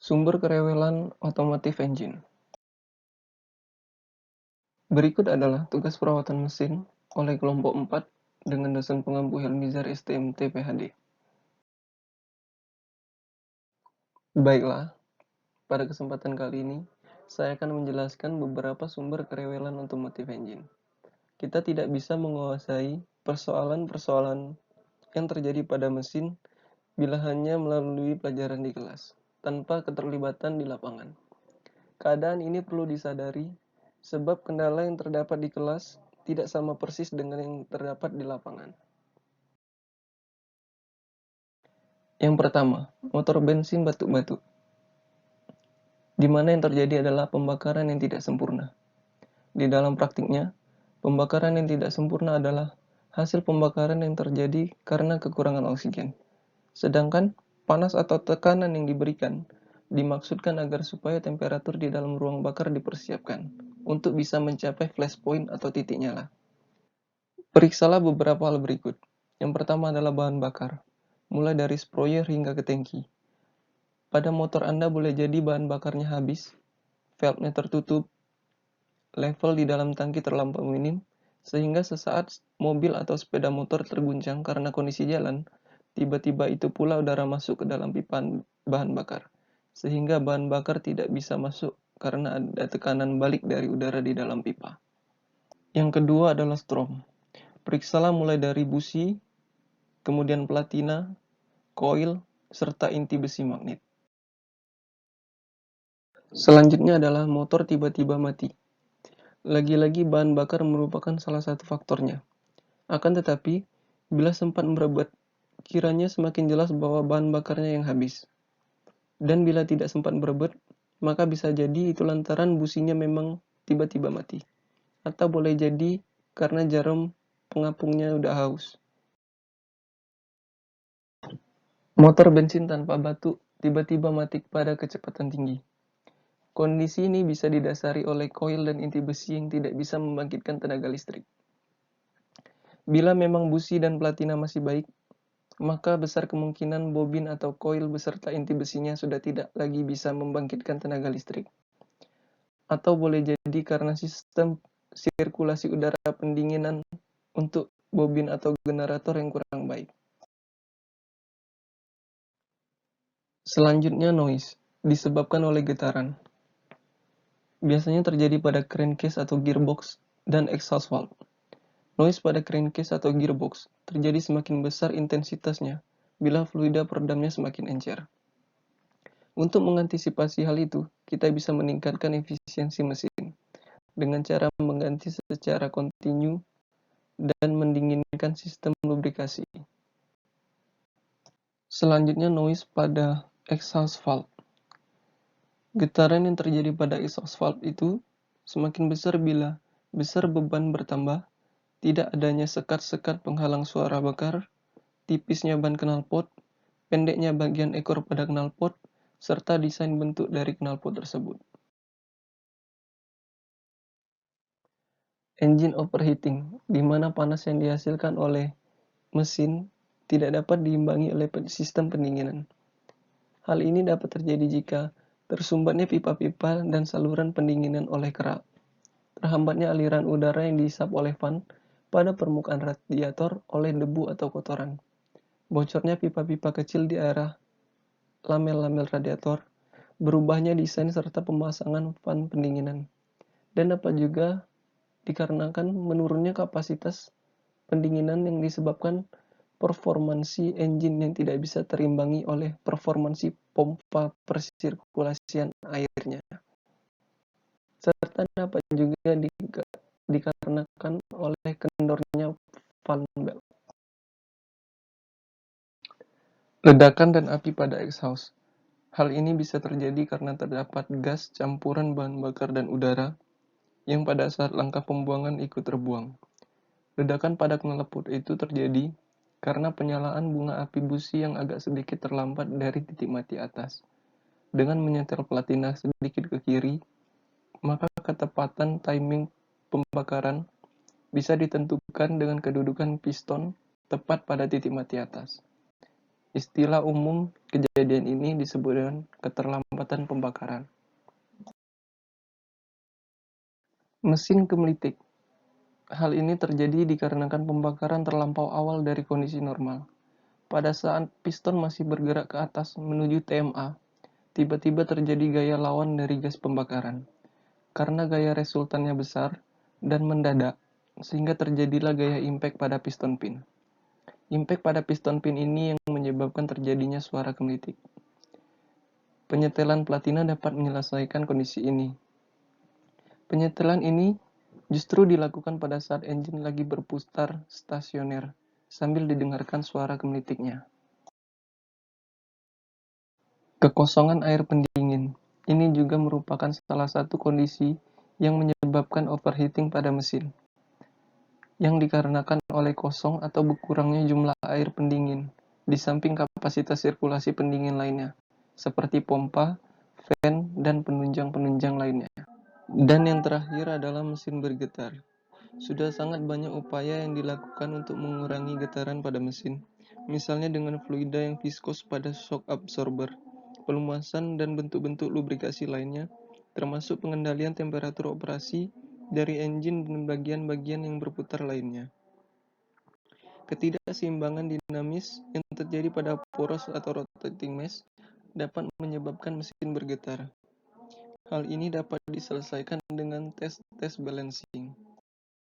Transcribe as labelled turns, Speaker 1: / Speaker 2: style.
Speaker 1: Sumber kerewelan otomotif engine. Berikut adalah tugas perawatan mesin oleh kelompok 4 dengan dosen pengampu Helmizar STMT PhD. Baiklah, pada kesempatan kali ini, saya akan menjelaskan beberapa sumber kerewelan otomotif engine. Kita tidak bisa menguasai persoalan-persoalan yang terjadi pada mesin bila hanya melalui pelajaran di kelas, tanpa keterlibatan di lapangan. Keadaan ini perlu disadari, sebab kendala yang terdapat di kelas tidak sama persis dengan yang terdapat di lapangan. Yang pertama, motor bensin batuk-batuk, di mana yang terjadi adalah pembakaran yang tidak sempurna. Di dalam praktiknya, pembakaran yang tidak sempurna adalah hasil pembakaran yang terjadi karena kekurangan oksigen. Sedangkan panas atau tekanan yang diberikan dimaksudkan agar supaya temperatur di dalam ruang bakar dipersiapkan untuk bisa mencapai flash point atau titik nyala. Periksalah beberapa hal berikut. Yang pertama adalah bahan bakar, mulai dari sproyer hingga ke tangki. Pada motor Anda boleh jadi bahan bakarnya habis, valve-nya tertutup, level di dalam tangki terlampau minim, sehingga sesaat mobil atau sepeda motor terguncang karena kondisi jalan, tiba-tiba itu pula udara masuk ke dalam pipa bahan bakar, sehingga bahan bakar tidak bisa masuk karena ada tekanan balik dari udara di dalam pipa. Yang kedua adalah strom. Periksalah mulai dari busi, kemudian platina, koil, serta inti besi magnet. Selanjutnya adalah motor tiba-tiba mati. Lagi-lagi bahan bakar merupakan salah satu faktornya. Akan tetapi, bila sempat merebet, kiranya semakin jelas bahwa bahan bakarnya yang habis. Dan bila tidak sempat merebet, maka bisa jadi itu lantaran businya memang tiba-tiba mati. Atau boleh jadi karena jarum pengapungnya udah haus. Motor bensin tanpa batuk tiba-tiba mati pada kecepatan tinggi. Kondisi ini bisa didasari oleh koil dan inti besi yang tidak bisa membangkitkan tenaga listrik. Bila memang busi dan platina masih baik, maka besar kemungkinan bobin atau koil beserta inti besinya sudah tidak lagi bisa membangkitkan tenaga listrik. Atau boleh jadi karena sistem sirkulasi udara pendinginan untuk bobin atau generator yang kurang baik. Selanjutnya noise, disebabkan oleh getaran. Biasanya terjadi pada crankcase atau gearbox dan exhaust valve. Noise pada crankcase atau gearbox terjadi semakin besar intensitasnya bila fluida peredamnya semakin encer. Untuk mengantisipasi hal itu, kita bisa meningkatkan efisiensi mesin dengan cara mengganti secara kontinu dan mendinginkan sistem lubrikasi. Selanjutnya noise pada exhaust valve. Getaran yang terjadi pada exhaust valve itu semakin besar bila besar beban bertambah, tidak adanya sekat-sekat penghalang suara bakar, tipisnya ban knalpot, pendeknya bagian ekor pada knalpot, serta desain bentuk dari knalpot tersebut. Engine overheating, di mana panas yang dihasilkan oleh mesin tidak dapat diimbangi oleh sistem pendinginan. Hal ini dapat terjadi jika tersumbatnya pipa-pipa dan saluran pendinginan oleh kerak, terhambatnya aliran udara yang dihisap oleh fan pada permukaan radiator oleh debu atau kotoran, bocornya pipa-pipa kecil di arah lamel-lamel radiator, berubahnya desain serta pemasangan fan pendinginan, dan dapat juga dikarenakan menurunnya kapasitas pendinginan yang disebabkan performansi engine yang tidak bisa terimbangi oleh performansi pompa persirkulasian airnya, serta dapat juga dikarenakan oleh kendornya fan belt. Ledakan dan api pada exhaust. Hal ini bisa terjadi karena terdapat gas campuran bahan bakar dan udara yang pada saat langkah pembuangan ikut terbuang. Ledakan pada knalpot itu terjadi karena penyalaan bunga api busi yang agak sedikit terlambat dari titik mati atas. Dengan menyetel platina sedikit ke kiri, maka ketepatan timing pembakaran bisa ditentukan dengan kedudukan piston tepat pada titik mati atas. Istilah umum kejadian ini disebut dengan keterlambatan kecepatan pembakaran. Mesin kemelitik. Hal ini terjadi dikarenakan pembakaran terlampau awal dari kondisi normal. Pada saat piston masih bergerak ke atas menuju TMA, tiba-tiba terjadi gaya lawan dari gas pembakaran. Karena gaya resultannya besar dan mendadak, sehingga terjadilah gaya impact pada piston pin. Impact pada piston pin ini yang menyebabkan terjadinya suara kemelitik. Penyetelan platina dapat menyelesaikan kondisi ini. Penyetelan ini justru dilakukan pada saat engine lagi berputar stasioner, sambil didengarkan suara kemelitiknya. Kekosongan air pendingin. Ini juga merupakan salah satu kondisi yang menyebabkan overheating pada mesin, yang dikarenakan oleh kosong atau berkurangnya jumlah air pendingin, di samping kapasitas sirkulasi pendingin lainnya, seperti pompa, fan, dan penunjang-penunjang lainnya. Dan yang terakhir adalah mesin bergetar. Sudah sangat banyak upaya yang dilakukan untuk mengurangi getaran pada mesin, misalnya dengan fluida yang viskos pada shock absorber, pelumasan dan bentuk-bentuk lubrikasi lainnya, termasuk pengendalian temperatur operasi dari engine dan bagian-bagian yang berputar lainnya. Ketidakseimbangan dinamis yang terjadi pada poros atau rotating mesh dapat menyebabkan mesin bergetar. Hal ini dapat diselesaikan dengan tes balancing.